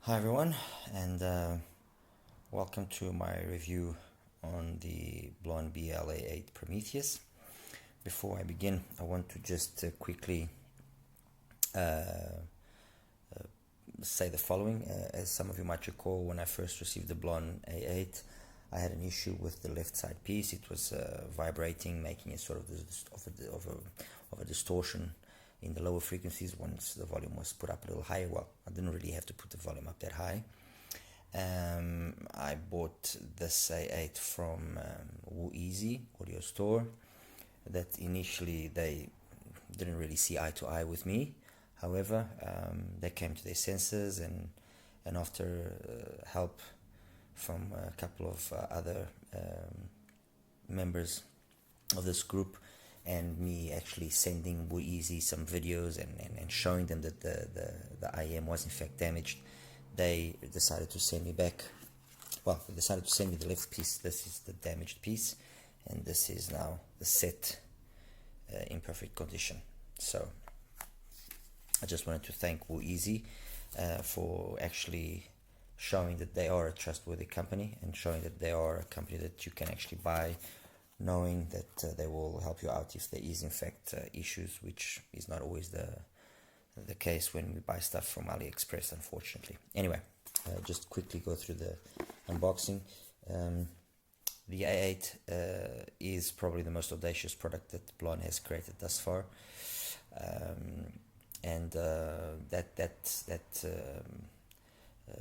Hi everyone, and welcome to my review on the Blon A8 Prometheus. Before I begin, I want to just quickly say the following. As some of you might recall, when I first received the Blon A8, I had an issue with the left side piece. It was vibrating, making a sort of a distortion in the lower frequencies once the volume was put up a little higher. Well, I didn't really have to put the volume up that high. I bought this A8 from Easy Audio Store. That initially they didn't really see eye to eye with me. However, they came to their senses, and after help from a couple of other members of this group, and me actually sending Easy some videos and showing them that the IEM was in fact damaged, they decided to send me back. Well, they decided to send me the left piece. This is the damaged piece, and this is now the set in perfect condition. So I just wanted to thank Easy for actually showing that they are a trustworthy company, and showing that they are a company that you can actually buy, knowing that they will help you out if there is in fact issues, which is not always the case when we buy stuff from AliExpress, unfortunately. Anyway, just quickly go through the unboxing. The A8 is probably the most audacious product that Blon has created thus far, and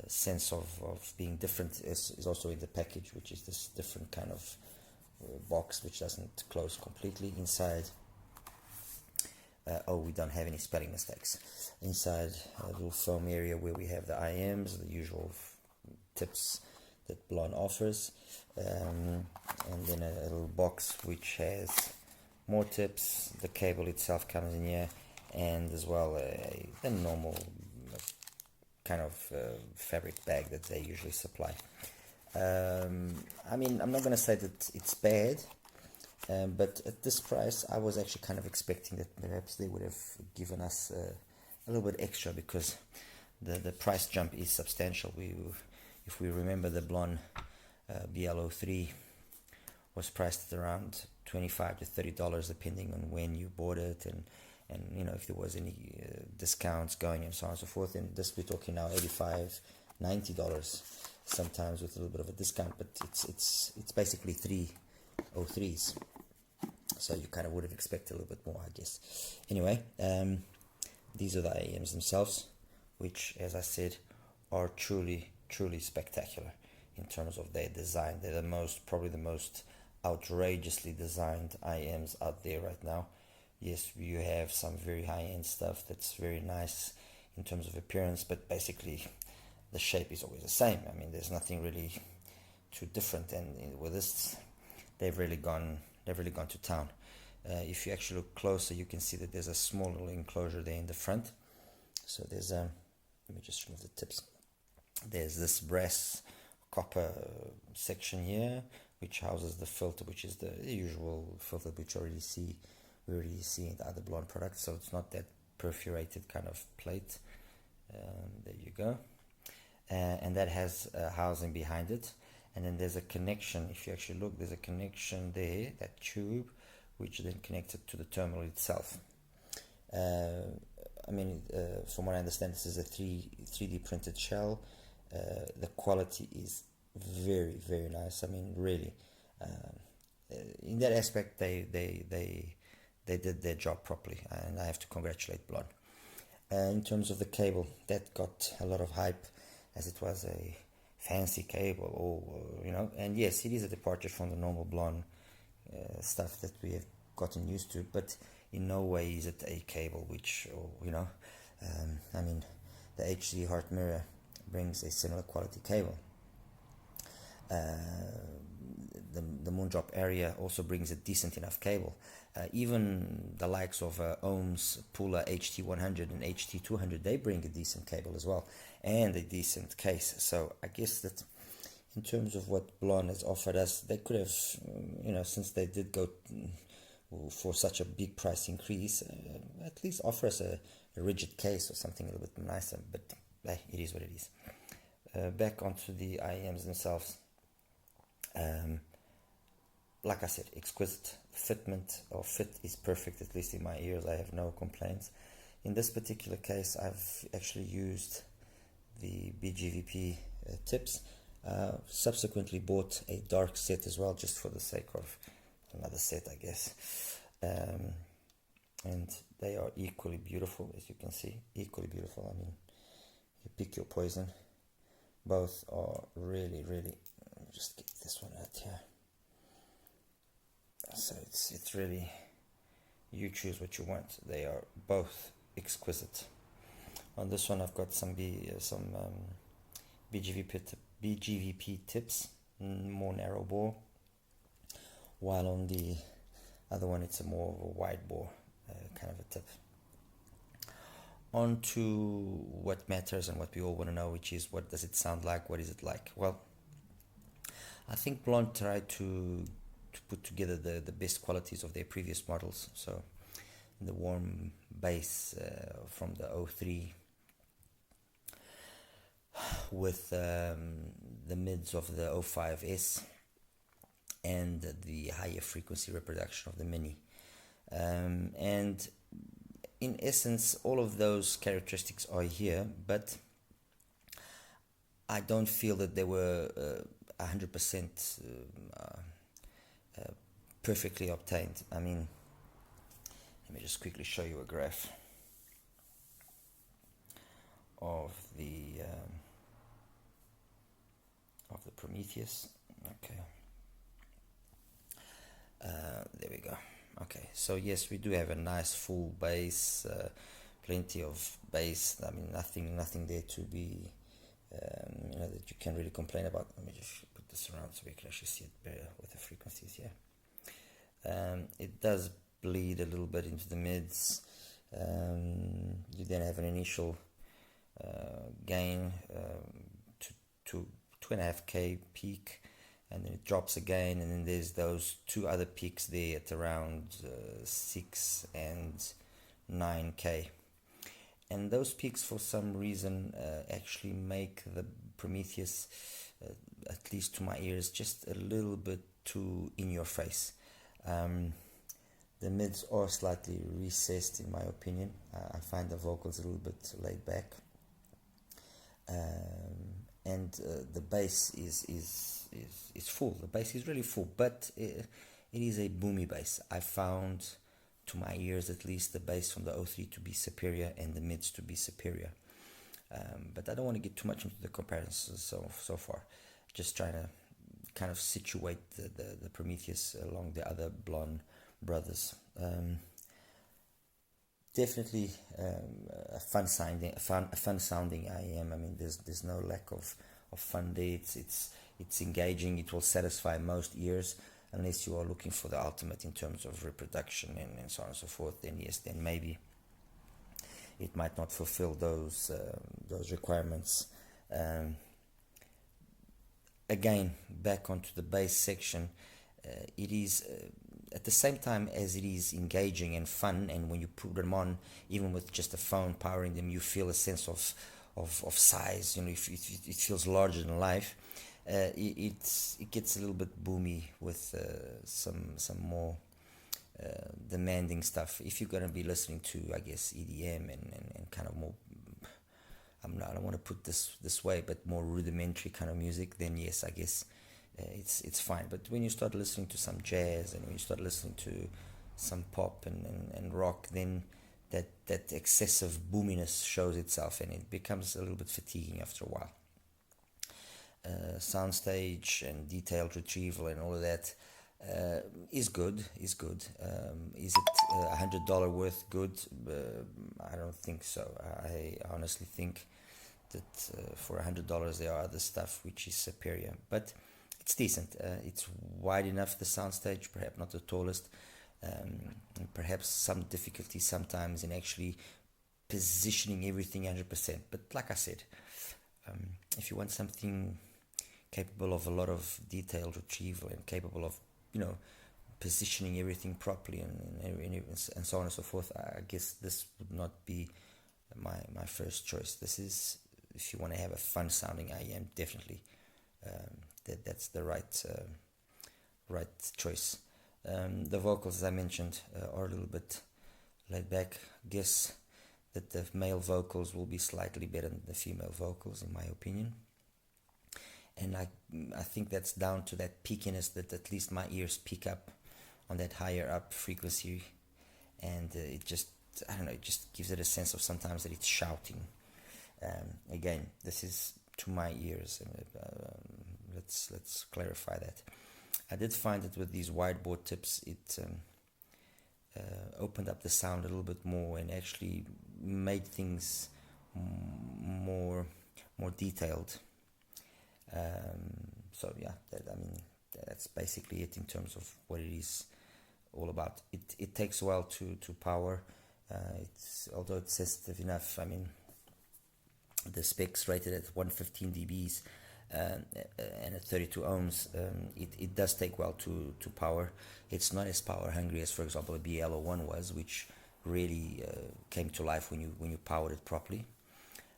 sense of being different is also in the package, which is this different kind of box which doesn't close completely. Inside, we don't have any spelling mistakes. Inside a little foam area where we have the IEMs, the usual tips that Blon offers, and then a little box which has more tips. The cable itself comes in here, and as well the normal kind of fabric bag that they usually supply. I mean, I'm not going to say that it's bad, but at this price, I was actually kind of expecting that perhaps they would have given us a little bit extra, because the price jump is substantial. If we remember, the Blon BL03 was priced at around $25 to $30, depending on when you bought it, and you know, if there was any discounts going and so on and so forth. And this, we're talking now $85, $90, sometimes with a little bit of a discount, but it's basically 303s, so you kind of would have expected a little bit more, I guess. Anyway, these are the IEMs themselves, which, as I said, are truly spectacular in terms of their design. They're probably the most outrageously designed IEMs out there right now. Yes, you have some very high-end stuff that's very nice in terms of appearance, but basically the shape is always the same. I mean, there's nothing really too different, and with this, they've really gone to town. If you actually look closer, you can see that there's a small little enclosure there in the front. So there's let me just remove the tips. There's this brass copper section here, which houses the filter, which is the usual filter which we already see in the other Blon products. So it's not that perforated kind of plate. There you go. And that has a housing behind it, and then there's a connection. If you actually look, there's a connection there, that tube, which then connects it to the terminal itself. I mean, from what I understand, this is a 3D printed shell. The quality is very nice. I mean, really, in that aspect, they did their job properly, and I have to congratulate Blon. In terms of the cable, that got a lot of hype, as it was a fancy cable, or you know, and yes, it is a departure from the normal Blon stuff that we have gotten used to, but in no way is it a cable which, or, you know, I mean, the HD Heart Mirror brings a similar quality cable. The Moondrop area also brings a decent enough cable. Even the likes of Ohm's Pula HT100 and HT200, they bring a decent cable as well, and a decent case. So I guess that in terms of what Blon has offered us, they could have, you know, since they did go for such a big price increase, at least offer us a rigid case or something a little bit nicer. But hey, it is what it is. back onto the IEMs themselves. Like I said, exquisite fitment, or fit is perfect, at least in my ears. I have no complaints. In this particular case, I've actually used the BGVP tips. Subsequently bought a dark set as well, just for the sake of another set, I guess. And they are equally beautiful, as you can see. Equally beautiful. I mean, you pick your poison. Both are really, really. Let me just get this one out here. So it's really, you choose what you want. They are both exquisite. On this one, I've got some BGVP tips, more narrow bore, while on the other one it's a more of a wide bore kind of a tip. On to what matters and what we all want to know, which is, what does it sound like? What is it like? Well, I think Blon tried to put together the best qualities of their previous models. So the warm bass from the 03, with the mids of the 05S, and the higher frequency reproduction of the Mini. And in essence, all of those characteristics are here, but I don't feel that they were 100% perfectly obtained. I mean, let me just quickly show you a graph of the Prometheus. Okay, there we go. Okay, so yes, we do have a nice full bass, plenty of bass. I mean, nothing there to be that you can really complain about. Let me just put this around so we can actually see it better with the frequencies here. It does bleed a little bit into the mids. You then have an initial gain to 2.5k peak, and then it drops again, and then there's those two other peaks there at around 6 and 9k. And those peaks, for some reason, actually make the Prometheus, at least to my ears, just a little bit too in your face. The mids are slightly recessed, in my opinion. I find the vocals a little bit laid back, and the bass is full. The bass is really full, but it is a boomy bass. I found, to my ears at least, the bass from the 03 to be superior and the mids to be superior. But I don't want to get too much into the comparisons so far. Just trying to kind of situate the Prometheus along the other Blon brothers. Definitely a fun sounding IEM. I mean, there's no lack of fun there. It's engaging. It will satisfy most ears, unless you are looking for the ultimate in terms of reproduction and so on and so forth. Then yes, then maybe it might not fulfill those requirements. Again, back onto the bass section, it is at the same time as it is engaging and fun, and when you put them on, even with just a phone powering them, you feel a sense of size. You know, it feels larger than life. It gets a little bit boomy with some more demanding stuff. If you're gonna be listening to, I guess, EDM and kind of more, I don't want to put this way, but more rudimentary kind of music, then yes, I guess it's fine. But when you start listening to some jazz, and when you start listening to some pop and rock, then that excessive boominess shows itself, and it becomes a little bit fatiguing after a while. Soundstage and detailed retrieval and all of that is good. Is it $100 worth good? I don't think so. I honestly think that for $100 there are other stuff which is superior, but it's decent. It's wide enough, the soundstage, perhaps not the tallest, and perhaps some difficulty sometimes in actually positioning everything 100%. But like I said, if you want something capable of a lot of detailed retrieval and capable of, positioning everything properly and so on and so forth, I guess this would not be my first choice. This is if you want to have a fun sounding IEM, definitely that's the right choice. The vocals, as I mentioned, are a little bit laid back. Guess that the male vocals will be slightly better than the female vocals, in my opinion. And I think that's down to that peakiness that at least my ears pick up on that higher up frequency, and it just, I don't know, it just gives it a sense of sometimes that it's shouting. Again, this is to my ears. Let's clarify that. I did find that with these wideboard tips, it opened up the sound a little bit more and actually made things more detailed. So yeah, that's basically it in terms of what it is all about. It takes a while to power. Although it's sensitive enough. I mean, the specs rated at 115 dBs and at 32 ohms. It does take a while to power. It's not as power hungry as, for example, a BL01 was, which really came to life when you powered it properly.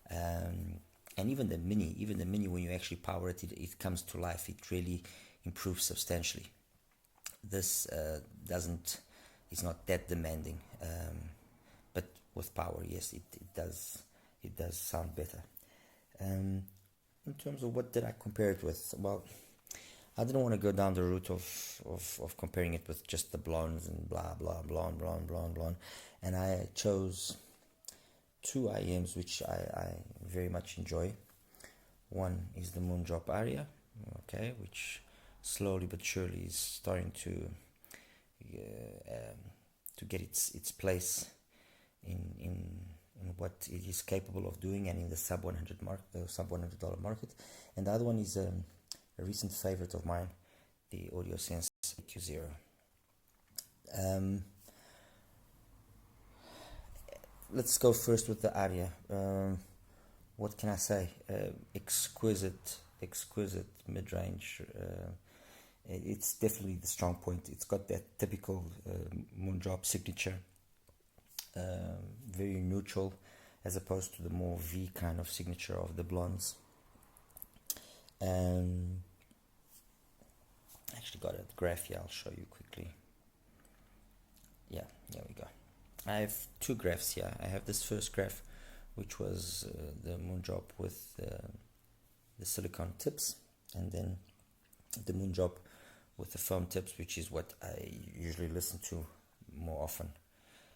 And even the mini, when you actually power it, it comes to life. It really improves substantially. This it's not that demanding, but with power, yes, it does sound better. In terms of what did I compare it with, well, I didn't want to go down the route of comparing it with just the blondes and blah blah blonde, and I chose two IEMs which I very much enjoy. One is the Moondrop Aria, okay, which slowly but surely is starting to get its place in what it is capable of doing, and in the sub $100 market. And the other one is a recent favorite of mine, the AudioSense AQ0. Let's go first with the Aria. What can I say? Exquisite mid-range. It's definitely the strong point. It's got that typical Moondrop signature, very neutral, as opposed to the more V kind of signature of the blondes. Actually got a graph here, I'll show you quickly. Yeah, there we go. I have two graphs here. I have this first graph, which was the Moondrop with the silicone tips, and then the Moondrop with the foam tips, which is what I usually listen to more often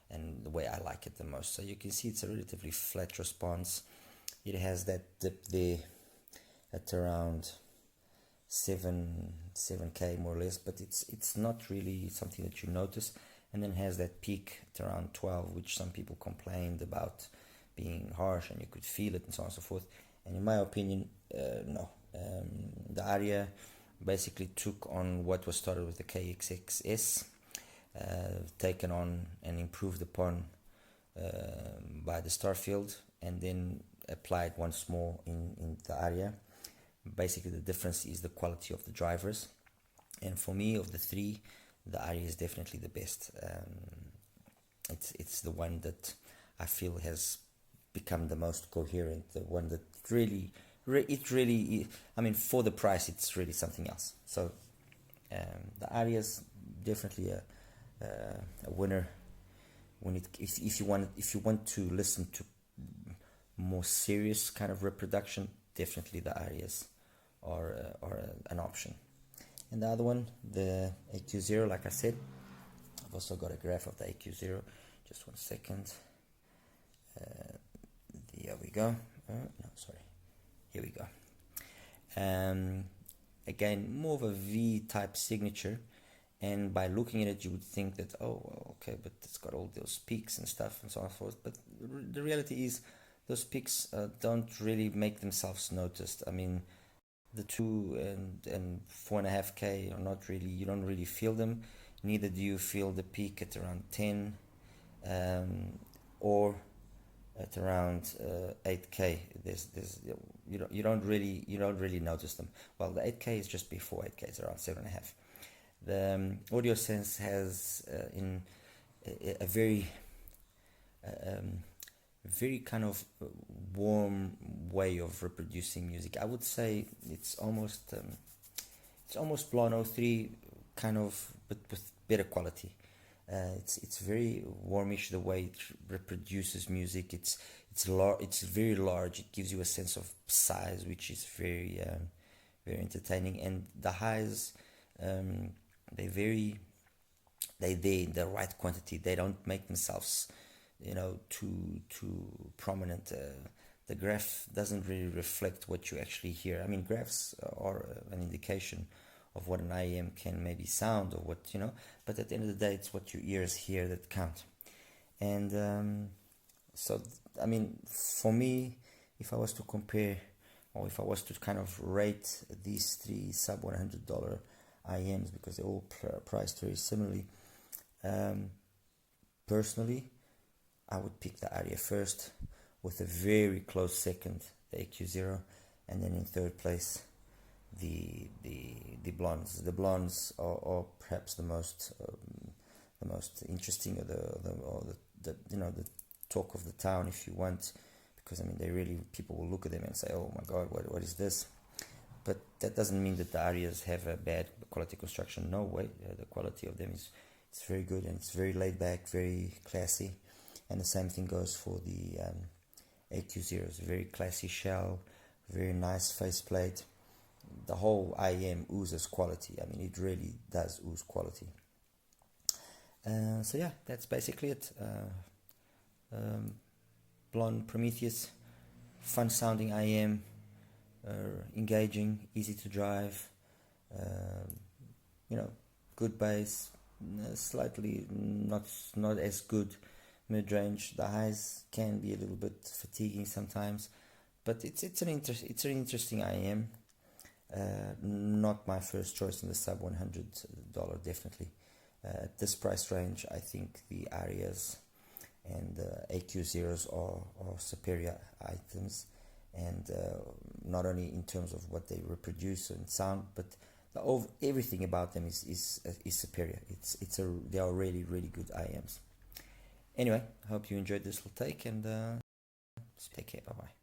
and the way I like it the most. So you can see it's a relatively flat response. It has that dip there at around 7K more or less, but it's not really something that you notice. And then has that peak at around 12, which some people complained about being harsh and you could feel it and so on and so forth. And in my opinion, no. The Aria basically took on what was started with the KXXS, taken on and improved upon by the Starfield, and then applied once more in the Aria. Basically the difference is the quality of the drivers, and for me, of the three, the Aria is definitely the best. It's the one that I feel has become the most coherent, the one that really, I mean, for the price, it's really something else. So the Aria is definitely a winner when if you want to listen to more serious kind of reproduction. Definitely the Arias are an option. And the other one, the AQ0, like I said, I've also got a graph of the AQ0. Just 1 second. There we go. No, sorry. Here we go. Again, more of a V-type signature. And by looking at it, you would think that, oh, well, okay, but it's got all those peaks and stuff and so on and so forth. But the reality is, those peaks don't really make themselves noticed. I mean, the 2 and 4.5K are not really, you don't really feel them. Neither do you feel the peak at around 10 or at around 8K. You don't really notice them. Well, the 8K is just before 8K. It's around 7.5. The AudioSense has in a very kind of warm way of reproducing music. I would say it's almost Blon A8 kind of, but with better quality. It's very warmish the way it reproduces music. It's very large. It gives you a sense of size, which is very entertaining. And the highs, they're in the right quantity. They don't make themselves, too prominent. The graph doesn't really reflect what you actually hear. I mean, graphs are an indication of what an IEM can maybe sound, or what, but at the end of the day, it's what your ears hear that count. And I mean, for me, if I was to compare, or if I was to kind of rate these three sub $100 IEMs, because they're all priced very similarly, personally, I would pick the Aria first, with a very close second, the AQ0, and then in third place, the Blons. The Blons are perhaps the most interesting, or the talk of the town, if you want, because I mean, people will look at them and say, oh my god, what is this? But that doesn't mean that the Arias have a bad quality construction. No way. The quality of them it's very good, and it's very laid back, very classy. And the same thing goes for the AQ0s. Very classy shell, very nice faceplate. The whole IEM oozes quality. I mean, it really does ooze quality. So yeah, that's basically it. Blon Prometheus, fun sounding IEM, engaging, easy to drive, good bass, slightly not as good mid-range. The highs can be a little bit fatiguing sometimes, but it's an interesting IEM. Not my first choice in the sub $100, definitely. At this price range, I think the Arias and AQ0s are superior items, and not only in terms of what they reproduce and sound, but everything about them is superior. They are really, really good IEMs. Anyway, I hope you enjoyed this little take, and take care. Bye bye.